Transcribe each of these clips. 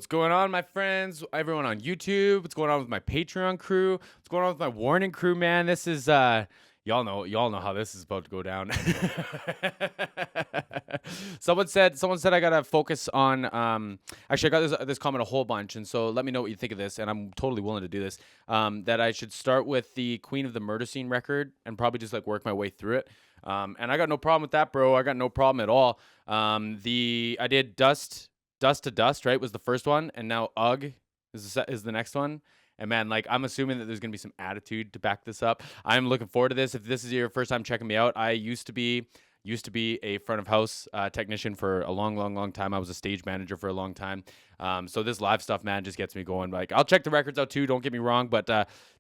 What's going on, my friends? Everyone on YouTube. What's going on with my Patreon crew? What's going on with my Warning crew, man? This is y'all know how this is about to go down. Someone said I gotta focus on actually I got this comment a whole bunch, and so let me know what you think of this, and I'm totally willing to do this. That I should start with the Queen of the Murder Scene record and probably just like work my way through it. And I got no problem with that, bro. I got no problem at all. I did Dust to Dust, right, was the first one, and now Ugh is the next one. And man, like, I'm assuming that there's gonna be some attitude to back this up. I'm looking forward to this. If this is your first time checking me out, I used to be a front of house technician for a long time. I was a stage manager for a long time. So this live stuff, man, just gets me going. Like, I'll check the records out too, don't get me wrong, but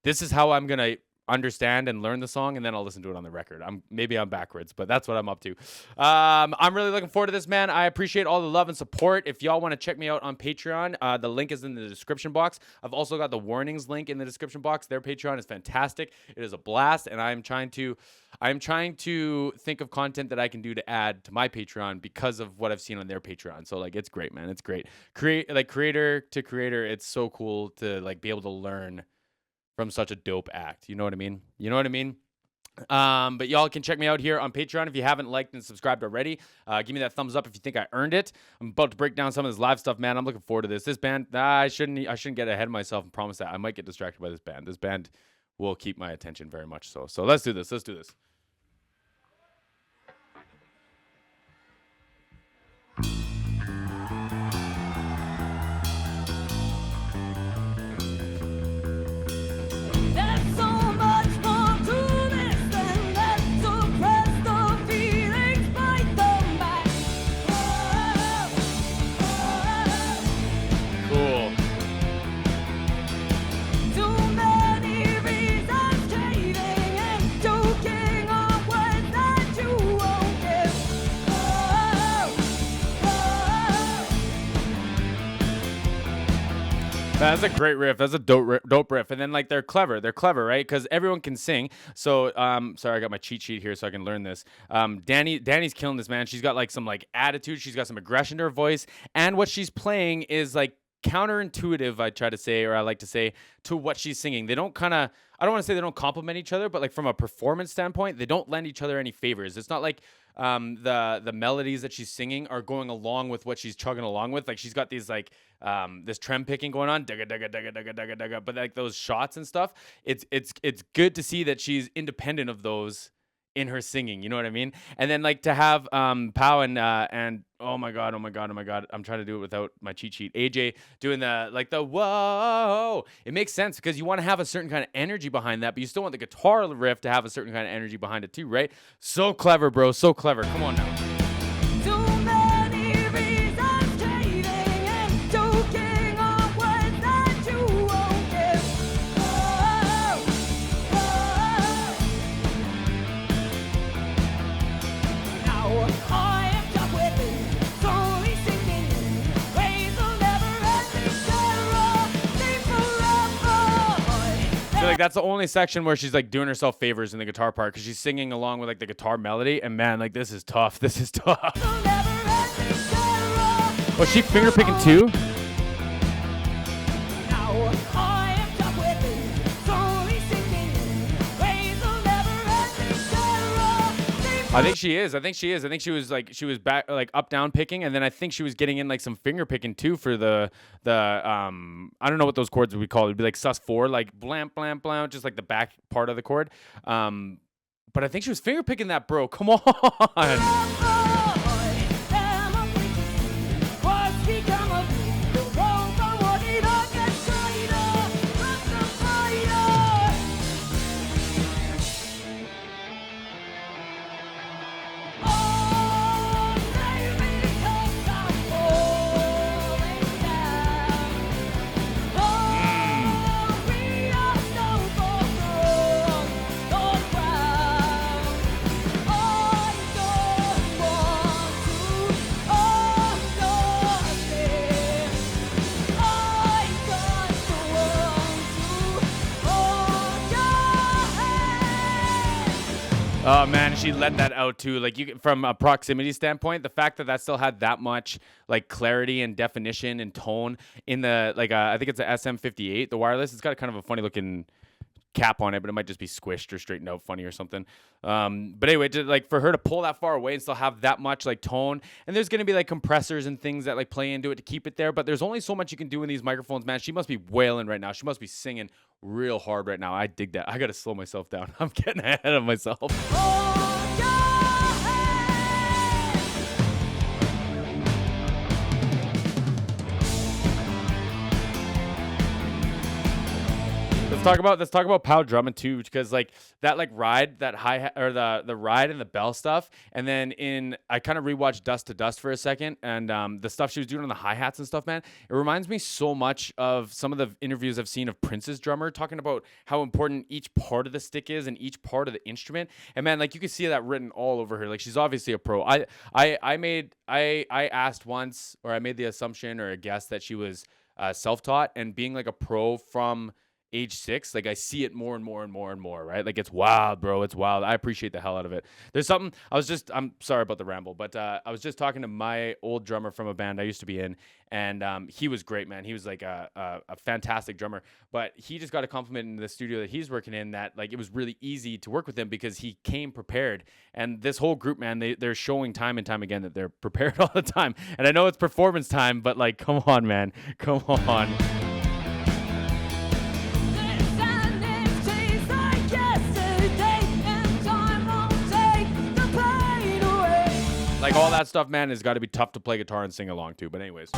this is how I'm gonna understand and learn the song, and then I'll listen to it on the record. Maybe I'm backwards, but that's what I'm up to. I'm really looking forward to this, man. I appreciate all the love and support. If y'all want to check me out on Patreon, the link is in the description box. I've also got the Warnings link in the description box. Their Patreon is fantastic. It is a blast, and I'm trying to think of content that I can do to add to my Patreon because of what I've seen on their Patreon. So like, it's great, man. It's great. Creator to creator, it's so cool to like be able to learn from such a dope act. You know what I mean? But y'all can check me out here on Patreon if you haven't liked and subscribed already. Give me that thumbs up if you think I earned it. I'm about to break down some of this live stuff, man. I'm looking forward to this. This band, I shouldn't get ahead of myself and promise that I might get distracted by this band. This band will keep my attention very much so. So let's do this. That's a great riff. That's a dope riff. And then like they're clever, right? Because everyone can sing. So sorry, I got my cheat sheet here so I can learn this. Danny's killing this, man. She's got like some like attitude. She's got some aggression to her voice, and what she's playing is like counterintuitive, I like to say, to what she's singing. They don't I don't want to say they don't complement each other, but like from a performance standpoint, they don't lend each other any favors. It's not like the melodies that she's singing are going along with what she's chugging along with. Like she's got these like this trem picking going on, but like those shots and stuff, it's good to see that she's independent of those in her singing, you know what I mean? And then like to have Pow and oh my god, I'm trying to do it without my cheat sheet. AJ doing the whoa. It makes sense because you want to have a certain kind of energy behind that, but you still want the guitar riff to have a certain kind of energy behind it too, right? So clever, bro. So clever. Come on now. Like that's the only section where she's like doing herself favors in the guitar part because she's singing along with like the guitar melody, and man, like this is tough. Was she finger picking too? I think she is. I think she was back like up down picking, and then I think she was getting in like some finger picking too for the I don't know what those chords would be called. It'd be like sus4, like blam blam blam, just like the back part of the chord. But I think she was finger picking that, bro. Come on. Oh man, she let that out too. Like from a proximity standpoint, the fact that still had that much like clarity and definition and tone in the like I think it's a SM58, the wireless. It's got a kind of a funny looking cap on it, but it might just be squished or straightened out funny or something. But anyway, like for her to pull that far away and still have that much like tone, and there's gonna be like compressors and things that like play into it to keep it there. But there's only so much you can do in these microphones, man. She must be wailing right now. She must be singing real hard right now. I dig that. I gotta slow myself down. I'm getting ahead of myself. Oh, yeah! Let's talk about pow drumming too, because like that like ride, that hi-hat or the ride and the bell stuff, and then I kind of rewatched Dust to Dust for a second, and the stuff she was doing on the hi-hats and stuff, man, it reminds me so much of some of the interviews I've seen of Prince's drummer talking about how important each part of the stick is and each part of the instrument, and man, like you can see that written all over her. Like she's obviously a pro. I asked once, or I made the assumption or a guess that she was self-taught, and being like a pro from age 6, like I see it more and more and more and more, right? Like it's wild, bro. It's wild. I appreciate the hell out of it. There's something I'm sorry about the ramble, but I was just talking to my old drummer from a band I used to be in, and he was great, man. He was like a fantastic drummer, but he just got a compliment in the studio that he's working in that like it was really easy to work with him because he came prepared. And this whole group, man, they're showing time and time again that they're prepared all the time. And I know it's performance time, but like, come on, man. Come on. Like all that stuff, man, has got to be tough to play guitar and sing along to. But anyways.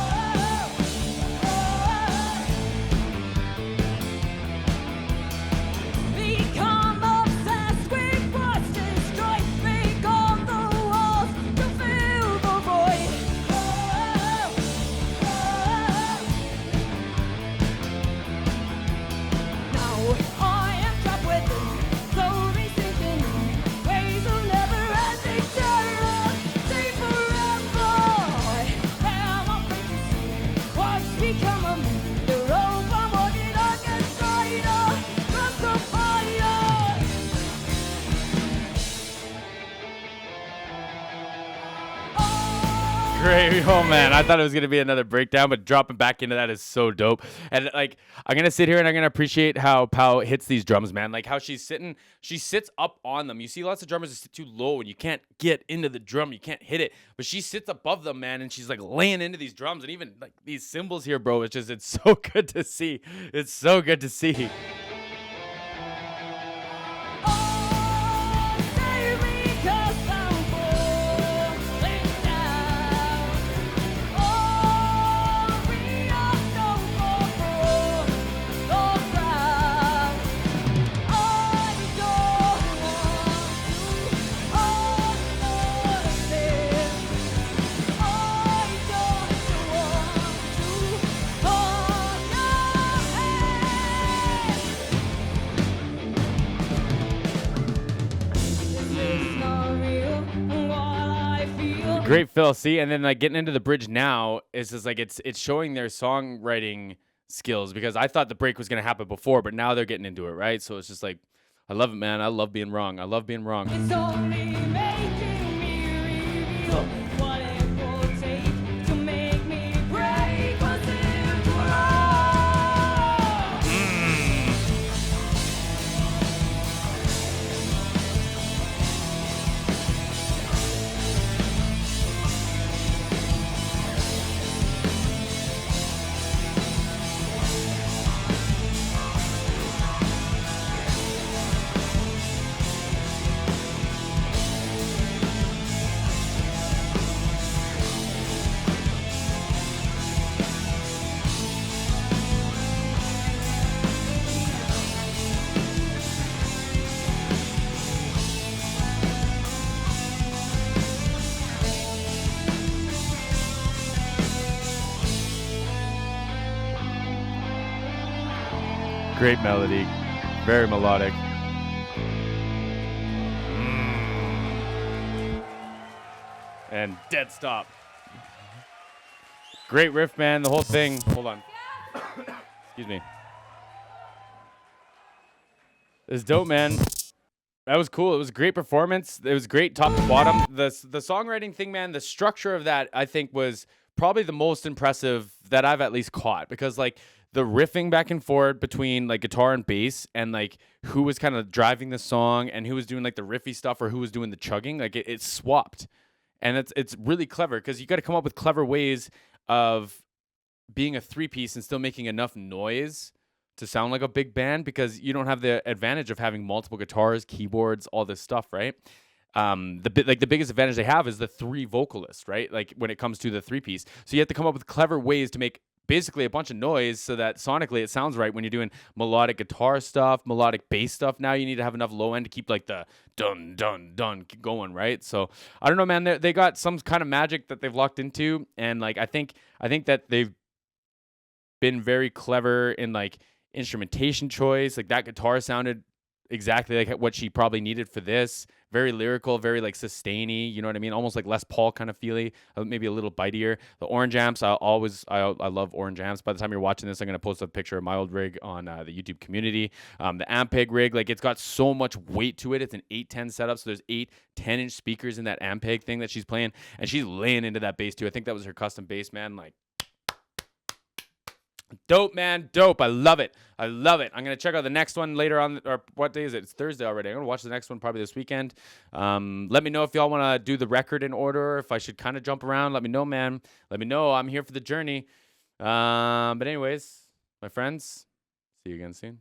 Great. Oh man, I thought it was gonna be another breakdown, but dropping back into that is so dope. And like, I'm gonna sit here and I'm gonna appreciate how Pau hits these drums, man. Like how she sits up on them. You see lots of drummers that sit too low and you can't get into the drum, you can't hit it. But she sits above them, man, and she's like laying into these drums and even like these cymbals here, bro. It's so good to see. It's so good to see. Great Phil, see, and then like getting into the bridge now is just like it's showing their songwriting skills, because I thought the break was gonna happen before, but now they're getting into it, right? So it's just like, I love it, man. I love being wrong. I love being wrong. It's only making me reveal what it will take to make me break what's in the Great melody, very melodic. And dead stop. Great riff, man, the whole thing. Hold on. Excuse me. This is dope, man. That was cool. It was a great performance. It was great top to bottom. The songwriting thing, man, the structure of that I think was probably the most impressive that I've at least caught, because like the riffing back and forth between like guitar and bass, and like who was kind of driving the song and who was doing like the riffy stuff or who was doing the chugging, like it swapped. And it's really clever because you got to come up with clever ways of being a three piece and still making enough noise to sound like a big band, because you don't have the advantage of having multiple guitars, keyboards, all this stuff, right? The biggest advantage they have is the three vocalists, right? Like when it comes to the three piece, so you have to come up with clever ways to make basically a bunch of noise so that sonically it sounds right when you're doing melodic guitar stuff, melodic bass stuff. Now you need to have enough low end to keep like the dun dun dun going, right? So I don't know, man. They got some kind of magic that they've locked into, and like I think that they've been very clever in like instrumentation choice. Like that guitar sounded exactly like what she probably needed for this. Very lyrical, very like sustainy. You know what I mean? Almost like Les Paul kind of feely, maybe a little bitier. The orange amps, I love orange amps. By the time you're watching this, I'm gonna post a picture of my old rig on the YouTube community. The Ampeg rig, like it's got so much weight to it. It's an 810 setup, so there's 8 10-inch speakers in that Ampeg thing that she's playing, and she's laying into that bass too. I think that was her custom bass, man. Like dope, man. Dope. I love it. I love it. I'm going to check out the next one later on. Or what day is it? It's Thursday already. I'm going to watch the next one probably this weekend. Let me know if y'all want to do the record in order, if I should kind of jump around. Let me know, man. Let me know. I'm here for the journey. But anyways, my friends, see you again soon.